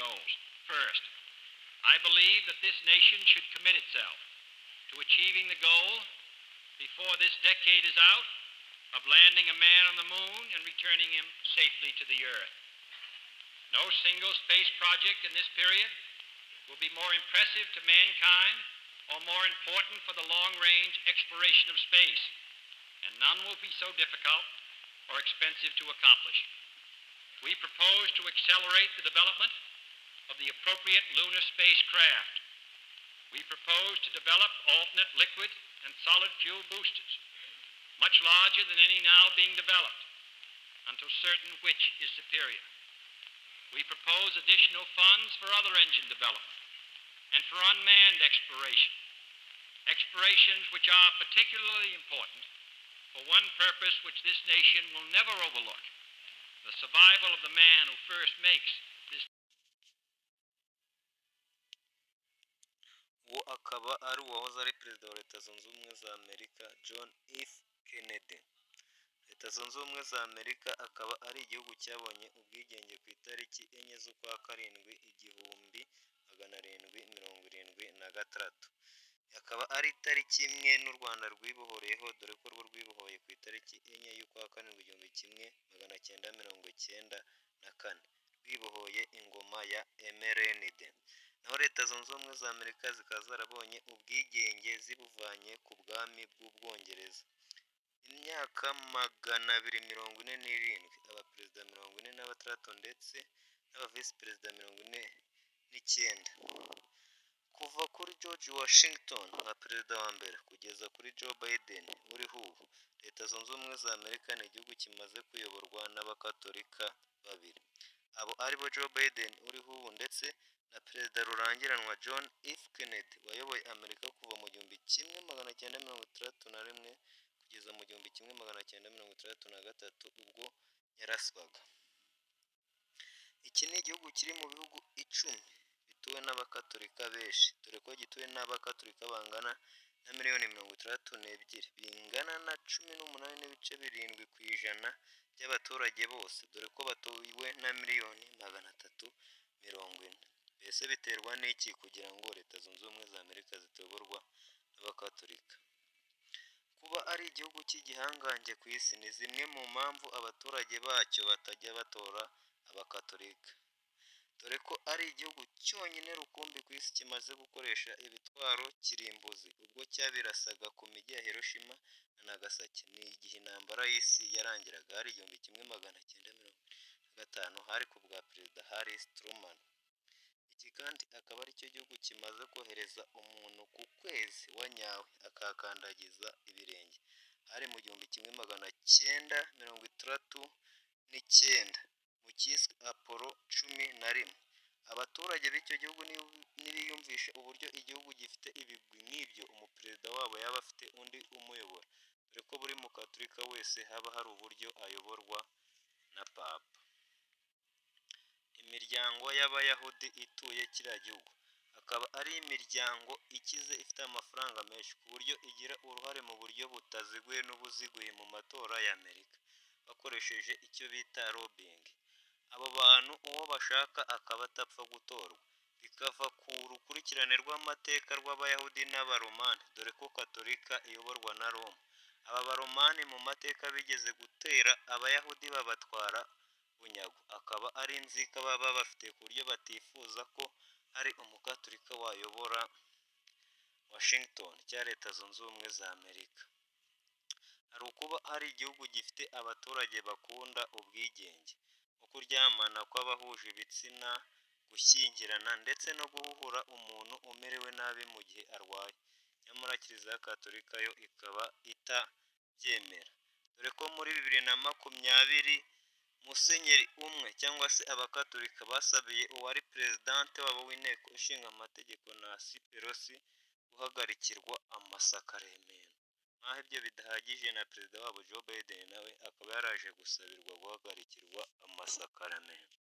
goals. First, I believe that this nation should commit itself to achieving the goal before this decade is out of landing a man on the moon and returning him safely to the Earth. No single space project in this period will be more impressive to mankind or more important for the long-range exploration of space, and none will be so difficult or expensive to accomplish. We propose to accelerate the development of the appropriate lunar spacecraft. We propose to develop alternate liquid and solid fuel boosters, much larger than any now being developed, until certain which is superior. We propose additional funds for other engine development and for unmanned explorations which are particularly important for one purpose which this nation will never overlook: the survival of the man who first makes this. uwo akaba ari uwahoze ari perezida wa leta zunze ubumwe za amerika John F. Kennedy. Leta zunze ubumwe za amerika akaba ari igihugu cyabonye ubwigenge ku itariki 4 z'ukwa karindwi 1776. Akaba ari itariki imwe n'u Rwanda rwibohoreyeho, dore ko rwo rwibohoye ku itariki 4 y'ukwa karindwi 1994, rwibohoye ingoma ya emerenide. Naho leta zunze ubumwe za amerika zikaba zarabonye ubwigenge zibuvanye ku bwami bw'ubwongereza. Imyaka 247, abaperezida 46 ndetse n'abavisi perezida 49. Kuva kuri George Washington nka perezida wa mbere kugeza kuri Joe Biden uriho ubu, leta zunze ubumwe za amerika ni igihugu kimaze kuyoborwa n'abakatolika babiri, abo aribo Joe Biden uriho ubu ndetse na perezida rurangiranwa John F. Kennedy wayoboye amerika kuva mu 1961 kugeza mu 1963 ubwo yaraswaga. Iki ni igihugu kiri mu bihugu 10 bituwe n'abakatolika benshi, dore ko gituwe n'abakatolika bangana na miliyoni 62, bingana na 18.7% by'abaturage bose, dore ko batuwe na miliyoni 340. Mbese biterwa n'iki kugira ngo leta zunze ubumwe za amerika zitoborwa n'abakatolika? Kuba ari igihugu cy'igihangange ku isi ni zimwe mu mpamvu abaturage bacyo batajya batora abakatolika, dore ko ari igihugu cyonyine rukumbi ku isi kimaze gukoresha ibitwaro kirimbuzi ubwo cyabirasaga ku mijyi ya Hiroshima na Nagasaki. Ni igihe intambara y'isi yarangiraga hari 1945, hari ku bwa perezida Harry Truman. Iki kandi akaba ari cyo gihugu kimaze kohereza umuntu ku kwezi wa nyawe akakandagiza ibirenge, hari mu 1969 mu cyiswe Apollo 11. Abaturage b'icyo gihugu nibiyumvisha uburyo igihugu gifite ibigwi nk'ibyo, umuperezida wabo yaba afite undi umuyobora, dore ko buri mukatolika wese haba hari uburyo ayoborwa na papa. Imiryango y'abayahudi ituye kiriya gihugu akaba ari imiryango ikize ifite amafaranga menshi ku buryo igira uruhare mu buryo butaziguye n'ubuziguye mu matora ya Amerika bakoresheje icyo bita lobbying. Abo bantu uwo bashaka akaba atapfa gutorwa, bikava ku rukurikirane rw'amateka rw'abayahudi n'abaromani, dore ko katolika iyoborwa na Roma. Aba baromani mu mateka bigeze gutera abayahudi babatwara bunyago, akaba ari inzika baba bafite ku buryo batifuza ko hari umukatolika wayobora Washington cya leta zunze ubumwe za amerika. Hari ukuba hari igihugu gifite abaturage bakunda ubwigenge nko kuryamana kw'abahuje ibitsina, gushyingirana ndetse no guhuhura umuntu umerewe nabi mu gihe arwaye. Nyamara kiliziya katolika yo ikaba itabyemera, dore ko muri 2020 musenyeri umwe cyangwa se abakatolika basabiye uwari perezidante wabo w'inteko ishinga amategeko Nancy Pelosi guhagarikirwa amasakaramentu. Naho ibyo bidahagije na perezida wabo Joe Biden nawe akaba yaraje gusabirwa guhagarikirwa amasakaramentu.